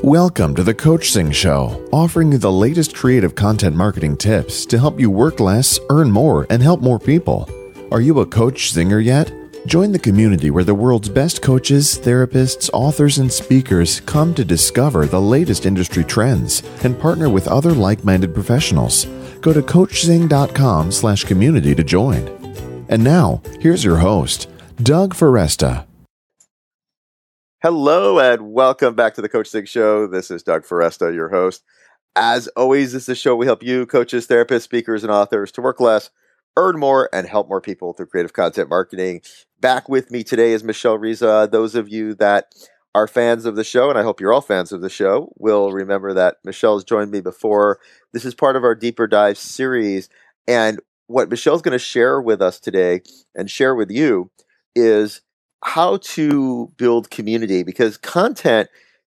Welcome to the Coachzing Show, offering you the latest creative content marketing tips to help you work less, earn more, and help more people. Are you a coach singer yet? Join the community where the world's best coaches, therapists, authors, and speakers come to discover the latest industry trends and partner with other like-minded professionals. Go to coachzing.com/community to join. And now, here's your host, Doug Foresta. Hello and welcome back to the Coachzing Show. This is Doug Foresta, your host. As always, this is a show we help you, coaches, therapists, speakers, and authors to work less, earn more, and help more people through creative content marketing. Back with me today is Michele Risa. Those of you that are fans of the show, and I hope you're all fans of the show, will remember that Michele has joined me before. This is part of our Deeper Dive series. And what Michelle's going to share with us today and share with you is how to build community, because content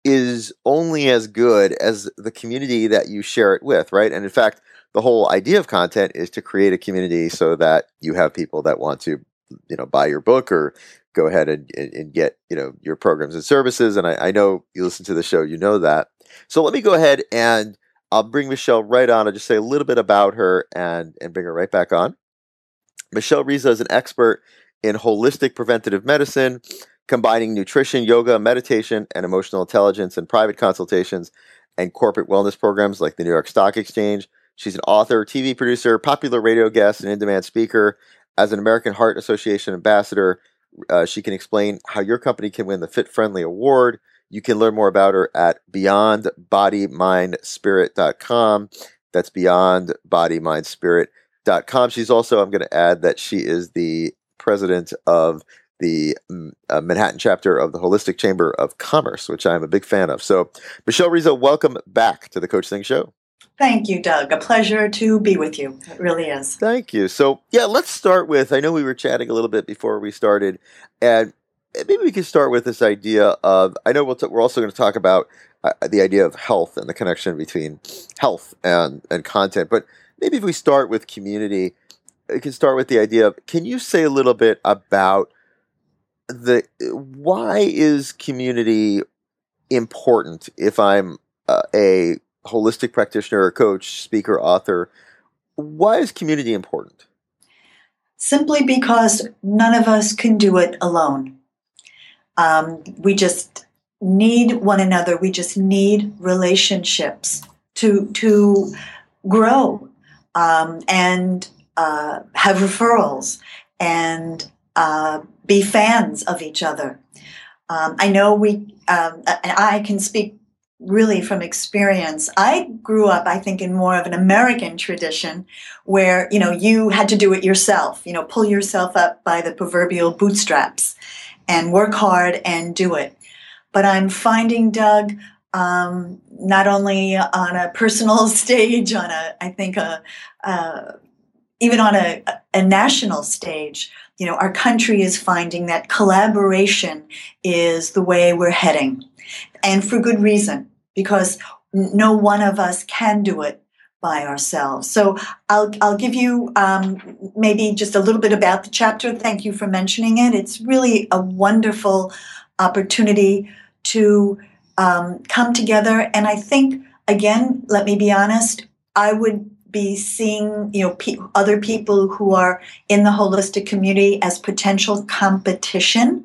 is only as good as the community that you share it with, right? And in fact, the whole idea of content is to create a community so that you have people that want to, buy your book or go ahead and get, your programs and services. And I know you listen to the show, you know that. So let me go ahead and I'll bring Michele right on. I'll just say a little bit about her and bring her right back on. Michele Risa is an expert in holistic preventative medicine, combining nutrition, yoga, meditation, and emotional intelligence in private consultations and corporate wellness programs like the New York Stock Exchange. She's an author, TV producer, popular radio guest, and in-demand speaker. As an American Heart Association ambassador, she can explain how your company can win the Fit Friendly Award. You can learn more about her at beyondbodymindspirit.com. That's beyondbodymindspirit.com. She's also, I'm going to add that she is the president of the Manhattan chapter of the Holistic Chamber of Commerce, which I'm a big fan of. So, Michele Risa, welcome back to the Coachzing Show. Thank you, Doug. A pleasure to be with you. It really is. Thank you. So, let's start with, I know we were chatting a little bit before we started, and maybe we can start with this idea of, I know we're also going to talk about the idea of health and the connection between health and content, but maybe if we start with community, we can start with the idea of, can you say a little bit about why is community important if I'm a holistic practitioner, coach, speaker, author? Why is community important? Simply because none of us can do it alone. We just need one another. We just need relationships to grow and have referrals and be fans of each other. I know I can speak really from experience. I grew up, I think, in more of an American tradition where, you had to do it yourself, pull yourself up by the proverbial bootstraps and work hard and do it. But I'm finding, Doug, not only on a personal stage, even on a national stage, our country is finding that collaboration is the way we're heading. And for good reason, because no one of us can do it by ourselves. So I'll give you maybe just a little bit about the chapter. Thank you for mentioning it. It's really a wonderful opportunity to come together. And I think, again, let me be honest, I would be seeing, other people who are in the holistic community as potential competition.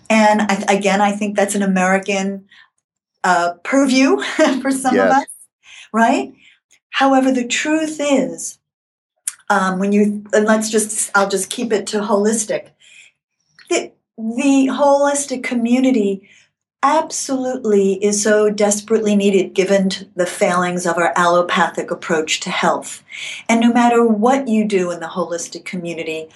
And I think that's an American purview for some of us, right? However, the truth is, I'll just keep it to holistic. The holistic community absolutely is so desperately needed given the failings of our allopathic approach to health. And no matter what you do in the holistic community,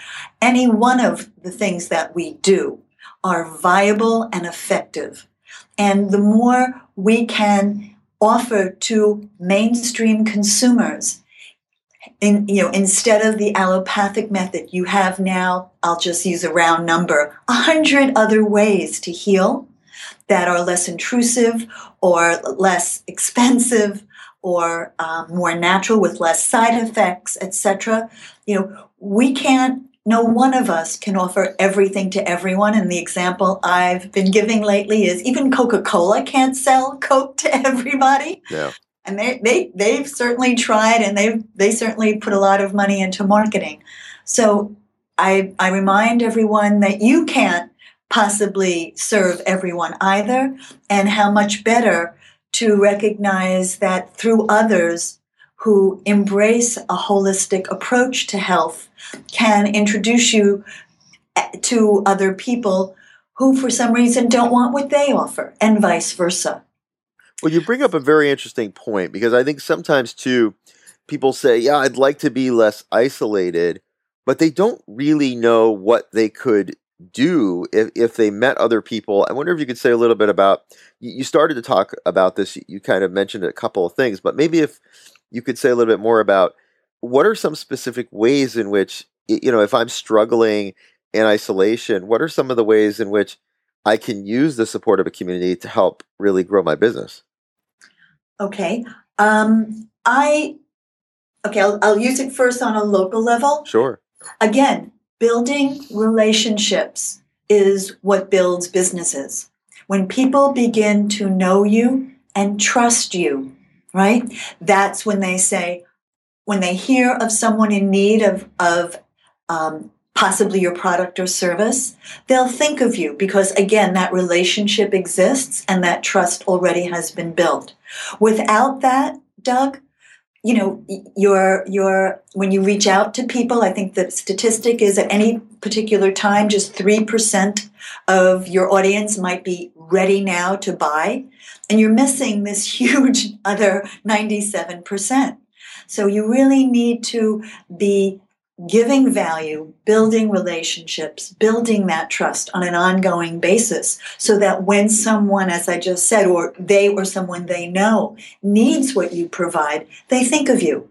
any one of the things that we do are viable and effective. And the more we can offer to mainstream consumers, instead of the allopathic method, you have now, I'll just use a round number, 100 other ways to heal that are less intrusive or less expensive or more natural with less side effects, etc. We can't no one of us can offer everything to everyone. And the example I've been giving lately is even Coca-Cola can't sell Coke to everybody. Yeah. And they've certainly tried, and they certainly put a lot of money into marketing. So I remind everyone that you can't possibly serve everyone either, and how much better to recognize that through others who embrace a holistic approach to health can introduce you to other people who for some reason don't want what they offer, and vice versa. Well, you bring up a very interesting point, because I think sometimes too, people say, yeah, I'd like to be less isolated, but they don't really know what they could do if they met other people. I wonder if you could say a little bit about, you started to talk about this, you kind of mentioned a couple of things, but maybe if you could say a little bit more about what are some specific ways in which, if I'm struggling in isolation, what are some of the ways in which I can use the support of a community to help really grow my business? Okay. I'll use it first on a local level. Sure. Again, building relationships is what builds businesses. When people begin to know you and trust you, right? That's when they say, when they hear of someone in need of possibly your product or service, they'll think of you, because again, that relationship exists and that trust already has been built. Without that, Doug, when you reach out to people, I think the statistic is at any particular time, just 3% of your audience might be ready now to buy. And you're missing this huge other 97%. So you really need to be giving value, building relationships, building that trust on an ongoing basis, so that when someone, as I just said, or they or someone they know needs what you provide, they think of you,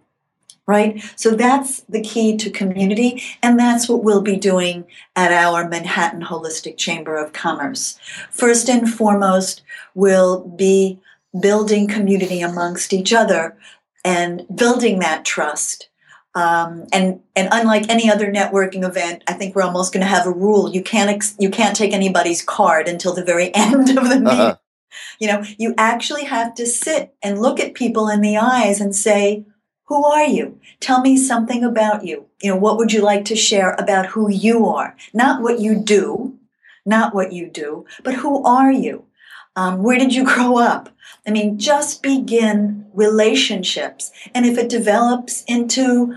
right? So that's the key to community, and that's what we'll be doing at our Manhattan Holistic Chamber of Commerce. First and foremost, we'll be building community amongst each other and building that trust. And unlike any other networking event, I think we're almost going to have a rule: you can't take anybody's card until the very end of the meeting. You actually have to sit and look at people in the eyes and say, "Who are you? Tell me something about you. What would you like to share about who you are? Not what you do, but who are you? Where did you grow up?" I mean, just begin relationships. And if it develops into,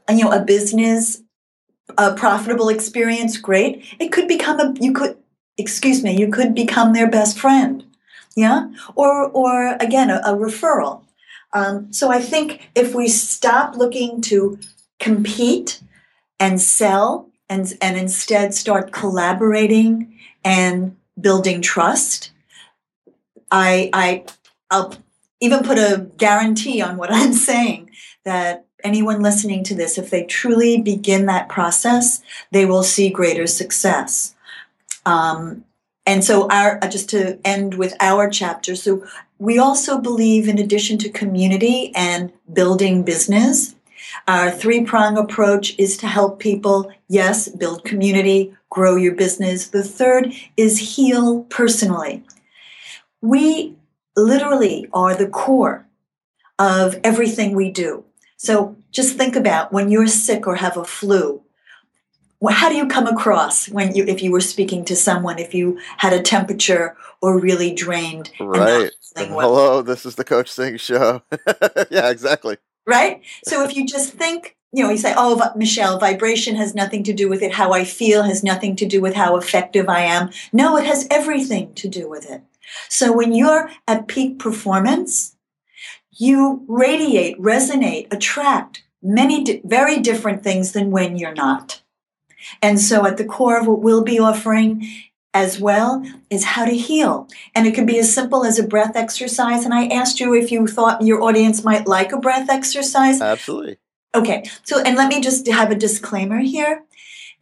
a business, a profitable experience, great. It could become you could become their best friend. Yeah. Or again, a referral. So I think if we stop looking to compete and sell and instead start collaborating and building trust, I'll even put a guarantee on what I'm saying, that anyone listening to this, if they truly begin that process, they will see greater success. And so just to end with our chapter, so we also believe, in addition to community and building business, our 3-prong approach is to help people, yes, build community, grow your business. The third is heal personally. We literally are the core of everything we do. So just think about when you're sick or have a flu. How do you come across if you were speaking to someone, if you had a temperature or really drained? Right. Hello, this is the Coachzing Show. Yeah, exactly. Right? So if you just think, you say, "Oh, Michelle, vibration has nothing to do with it. How I feel has nothing to do with how effective I am." No, it has everything to do with it. So when you're at peak performance, you radiate, resonate, attract many very different things than when you're not. And so at the core of what we'll be offering as well is how to heal. And it can be as simple as a breath exercise. And I asked you if you thought your audience might like a breath exercise. Absolutely. Okay. So, and let me just have a disclaimer here.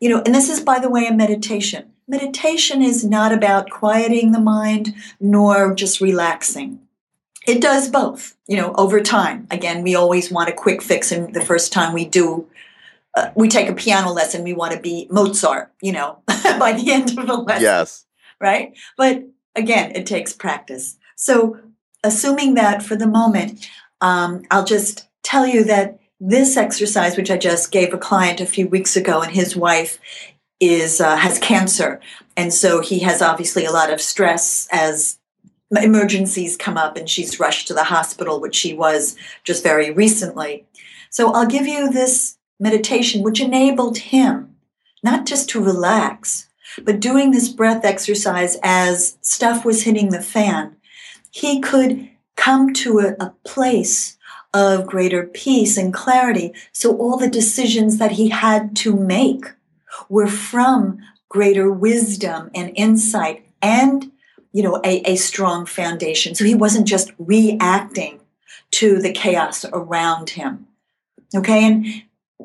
And this is, by the way, a meditation. Meditation is not about quieting the mind nor just relaxing. It does both, over time. Again, we always want a quick fix, and the first time we do we take a piano lesson, we want to be Mozart, by the end of the lesson. Yes. Right? But again, it takes practice. So assuming that for the moment, I'll just tell you that this exercise, which I just gave a client a few weeks ago, and his wife has cancer. And so he has obviously a lot of stress as emergencies come up, and she's rushed to the hospital, which she was just very recently. So I'll give you this meditation, which enabled him not just to relax, but doing this breath exercise as stuff was hitting the fan, he could come to a place of greater peace and clarity. So all the decisions that he had to make were from greater wisdom and insight and, a strong foundation. So he wasn't just reacting to the chaos around him. Okay, and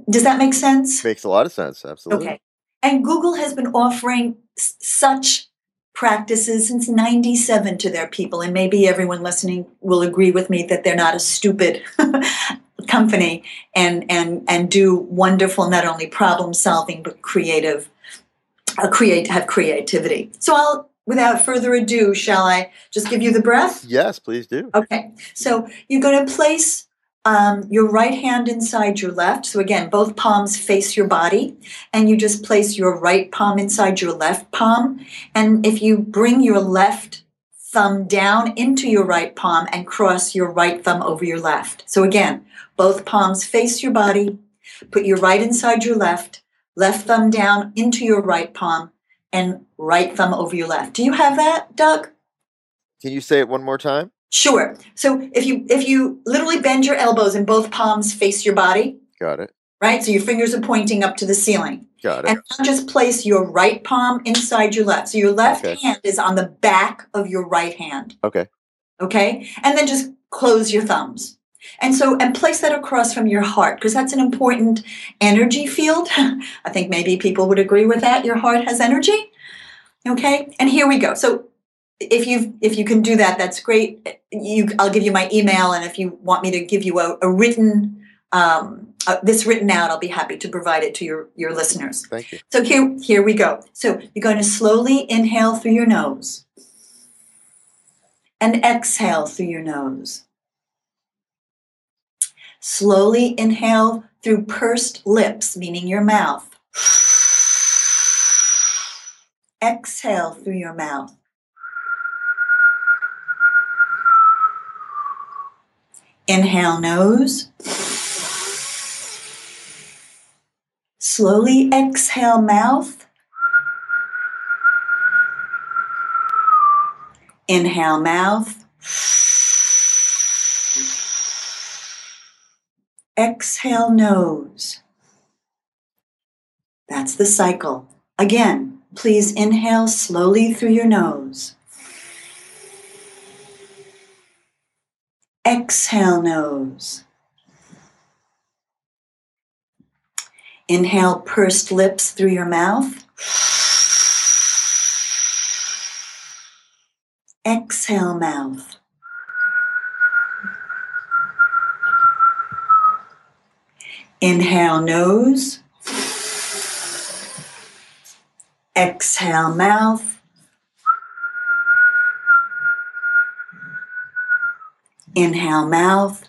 does that make sense? Makes a lot of sense, absolutely. Okay. And Google has been offering such practices since 97 to their people. And maybe everyone listening will agree with me that they're not a stupid company and do wonderful, not only problem solving, but have creativity. So without further ado, shall I just give you the breath? Yes, please do. Okay. So you're going to place your right hand inside your left. So again, both palms face your body, and you just place your right palm inside your left palm. And if you bring your left thumb down into your right palm and cross your right thumb over your left. So again, both palms face your body, put your right inside your left thumb down into your right palm, and right thumb over your left. Do you have that, Doug? Can you say it one more time? Sure. So if you literally bend your elbows and both palms face your body. Got it. Right? So your fingers are pointing up to the ceiling. Got it. And now just place your right palm inside your left. So your left hand is on the back of your right hand. Okay. Okay? And then just close your thumbs. And place that across from your heart, because that's an important energy field. I think maybe people would agree with that. Your heart has energy. Okay? And here we go. So if you can do that, that's great. I'll give you my email, and if you want me to give you a written this written out, I'll be happy to provide it to your listeners. Thank you. So here we go. So you're going to slowly inhale through your nose and exhale through your nose. Slowly inhale through pursed lips, meaning your mouth. Exhale through your mouth. Inhale nose. Slowly exhale mouth. Inhale mouth. Exhale nose. That's the cycle. Again, please inhale slowly through your nose. Exhale nose. Inhale pursed lips through your mouth. Exhale mouth. Inhale nose. Exhale mouth. Inhale mouth.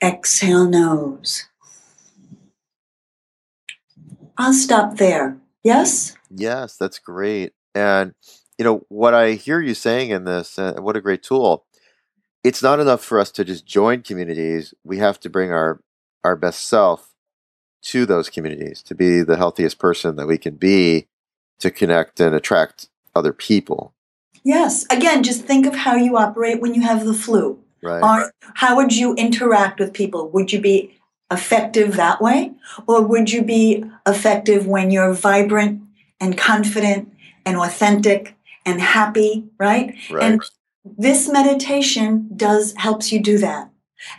Exhale nose. I'll stop there. Yes? Yes, that's great. And, what I hear you saying in this, what a great tool. It's not enough for us to just join communities. We have to bring our best self to those communities to be the healthiest person that we can be, to connect and attract other people. Yes. Again, just think of how you operate when you have the flu. Right. How would you interact with people? Would you be effective that way? Or would you be effective when you're vibrant and confident and authentic and happy, right? And this meditation helps you do that.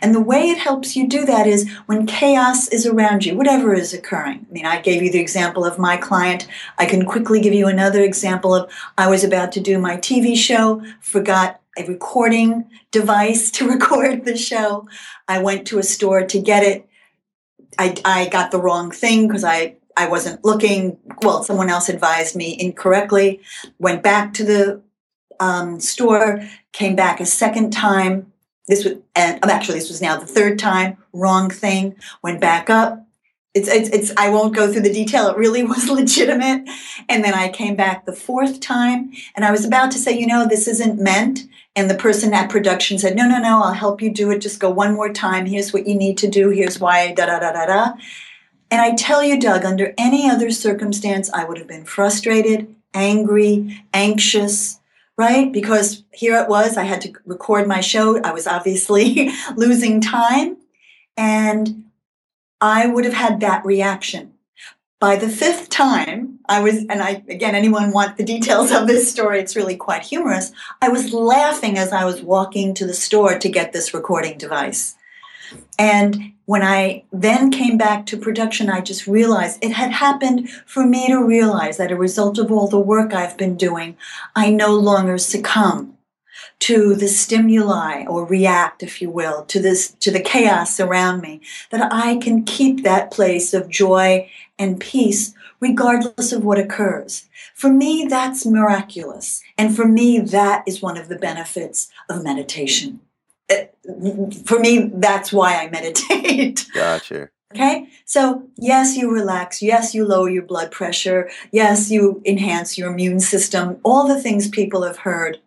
And the way it helps you do that is when chaos is around you, whatever is occurring. I mean, I gave you the example of my client. I can quickly give you another example of I was about to do my TV show, forgot a recording device to record the show. I went to a store to get it. I got the wrong thing because I wasn't looking. Well, someone else advised me incorrectly. Went back to the store, came back a second time. This was now the third time. Wrong thing. Went back up. It's. I won't go through the detail. It really was legitimate. And then I came back the fourth time, and I was about to say, this isn't meant. And the person at production said, no, I'll help you do it. Just go one more time. Here's what you need to do. Here's why, da-da-da-da-da. And I tell you, Doug, under any other circumstance, I would have been frustrated, angry, anxious, right? Because here it was, I had to record my show. I was obviously losing time. And I would have had that reaction. By the fifth time, anyone want the details of this story, it's really quite humorous. I was laughing as I was walking to the store to get this recording device. And when I then came back to production, I just realized it had happened for me to realize that as a result of all the work I've been doing, I no longer succumb to the stimuli or react, if you will, to the chaos around me, that I can keep that place of joy and peace regardless of what occurs. For me, that's miraculous. And for me, that is one of the benefits of meditation. For me, that's why I meditate. Gotcha. Okay? So, yes, you relax. Yes, you lower your blood pressure. Yes, you enhance your immune system. All the things people have heard.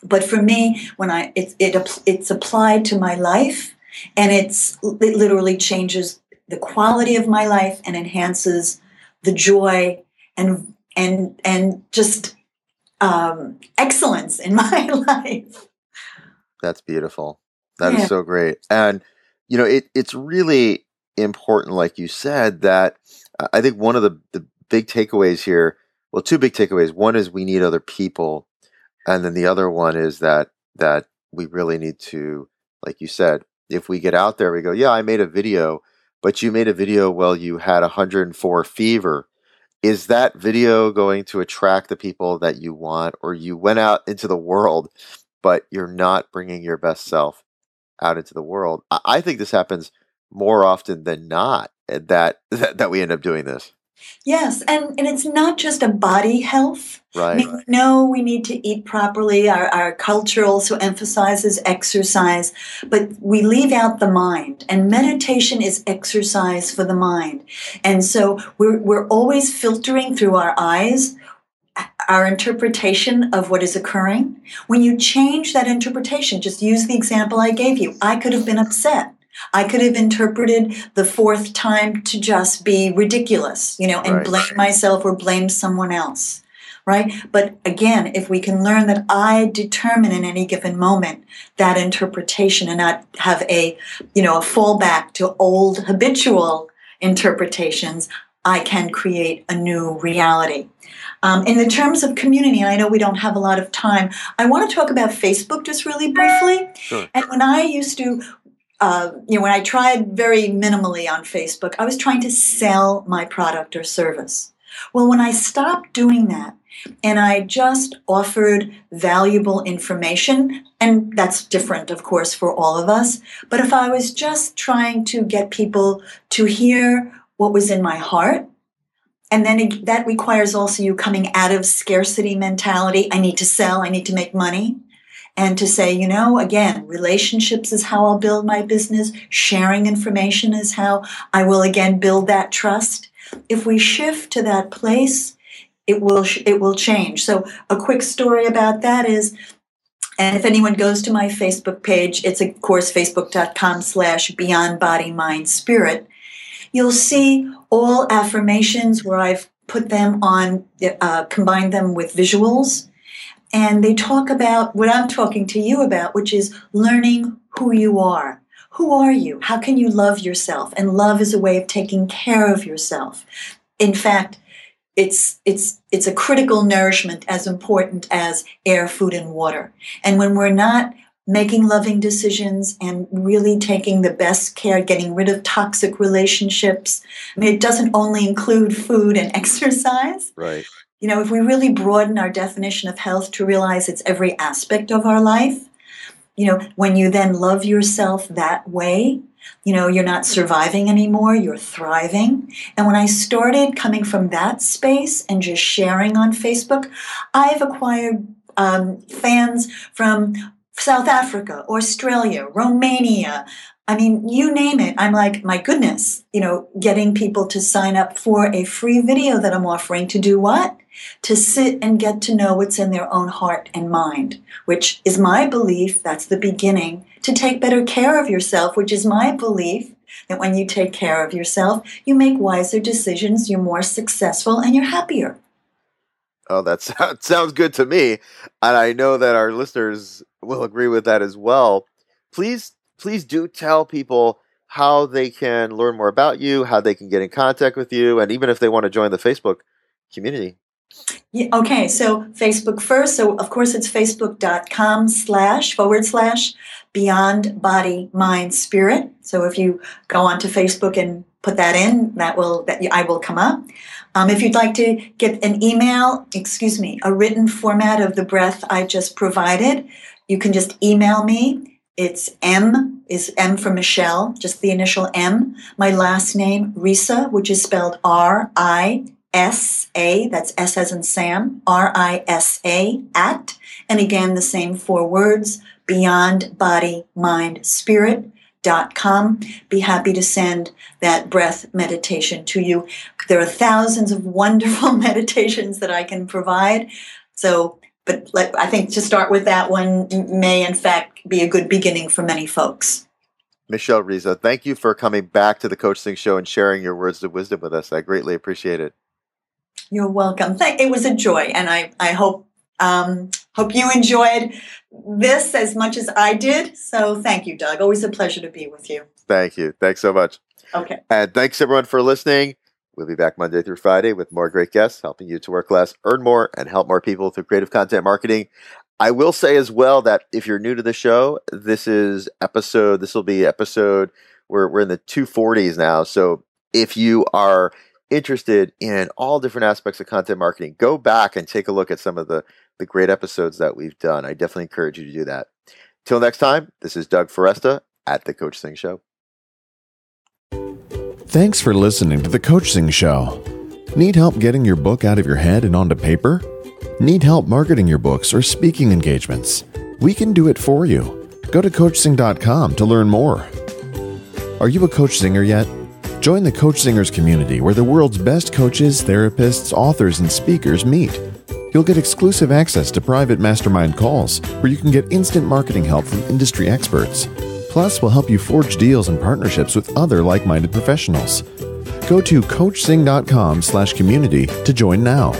But for me, when it's applied to my life, and it literally changes the quality of my life and enhances the joy and just excellence in my life. That's beautiful. That is so great. And, it's really important, like you said, that I think one of the big takeaways here, well, two big takeaways. One is we need other people. And then the other one is that we really need to, like you said, if we get out there, we go, yeah, I made a video, but you made a video while you had 104 fever. Is that video going to attract the people that you want? Or you went out into the world, but you're not bringing your best self out into the world? I think this happens more often than not, that we end up doing this. Yes, and it's not just a body health. Right. We know we need to eat properly. Our culture also emphasizes exercise, but we leave out the mind. And meditation is exercise for the mind. And so we're always filtering through our eyes our interpretation of what is occurring. When you change that interpretation, just use the example I gave you. I could have been upset. I could have interpreted the fourth time to just be ridiculous, and blame myself or blame someone else, right? But again, if we can learn that I determine in any given moment that interpretation and not have a fallback to old habitual interpretations, I can create a new reality. In the terms of community, and I know we don't have a lot of time, I want to talk about Facebook just really briefly. Sure. And when I used to when I tried very minimally on Facebook, I was trying to sell my product or service. Well, when I stopped doing that and I just offered valuable information, and that's different, of course, for all of us, but if I was just trying to get people to hear what was in my heart, and then that requires also you coming out of scarcity mentality. I need to sell, I need to make money. And to say, again, relationships is how I'll build my business. Sharing information is how I will, again, build that trust. If we shift to that place, it will change. So a quick story about that is, and if anyone goes to my Facebook page, it's, of course, facebook.com/beyondbodymindspirit. You'll see all affirmations where I've put them on, combined them with visuals. And they talk about what I'm talking to you about, which is learning who you are. Who are you? How can you love yourself? And love is a way of taking care of yourself. In fact, it's a critical nourishment as important as air, food, and water. And when we're not making loving decisions and really taking the best care, getting rid of toxic relationships, it doesn't only include food and exercise. Right. if we really broaden our definition of health to realize it's every aspect of our life, when you then love yourself that way, you're not surviving anymore, you're thriving. And when I started coming from that space and just sharing on Facebook, I've acquired fans from South Africa, Australia, Romania. I mean, you name it. I'm like, my goodness, getting people to sign up for a free video that I'm offering to do what? To sit and get to know what's in their own heart and mind, which is my belief. That's the beginning to take better care of yourself, which is my belief that when you take care of yourself, you make wiser decisions, you're more successful, and you're happier. Oh, that sounds good to me. And I know that our listeners will agree with that as well. Please do tell people how they can learn more about you, how they can get in contact with you, and even if they want to join the Facebook community. Yeah, okay, so Facebook first. So, of course, it's facebook.com//Beyond Body, Mind, Spirit. So if you go onto Facebook and put that in, I will come up. If you'd like to get a written format of the breath I just provided, you can just email me. It's M for Michelle, just the initial M. My last name, Risa, which is spelled R-I-S-A, that's S as in Sam, R-I-S-A, @ and again, the same 4 words, Beyond Body, Mind, Spirit.com. Be happy to send that breath meditation to you. There are thousands of wonderful meditations that I can provide. But I think to start with that one may, in fact, be a good beginning for many folks. Michele Risa, thank you for coming back to the Coachzing Show and sharing your words of wisdom with us. I greatly appreciate it. You're welcome. It was a joy, and I hope you enjoyed this as much as I did. So thank you, Doug. Always a pleasure to be with you. Thank you. Thanks so much. Okay. And thanks, everyone, for listening. We'll be back Monday through Friday with more great guests, helping you to work less, earn more, and help more people through creative content marketing. I will say as well that if you're new to the show, this will be episode, we're in the 240s now. So if you are interested in all different aspects of content marketing, go back and take a look at some of the great episodes that we've done. I definitely encourage you to do that. Till next time, this is Doug Foresta at The Coachzing Show. Thanks for listening to The Coachzing Show. Need help getting your book out of your head and onto paper? Need help marketing your books or speaking engagements? We can do it for you. Go to Coachzing.com to learn more. Are you a coach singer yet? Join the Coach Singers community where the world's best coaches, therapists, authors, and speakers meet. You'll get exclusive access to private mastermind calls where you can get instant marketing help from industry experts. Plus, we'll help you forge deals and partnerships with other like-minded professionals. Go to Coachzing.com/community to join now.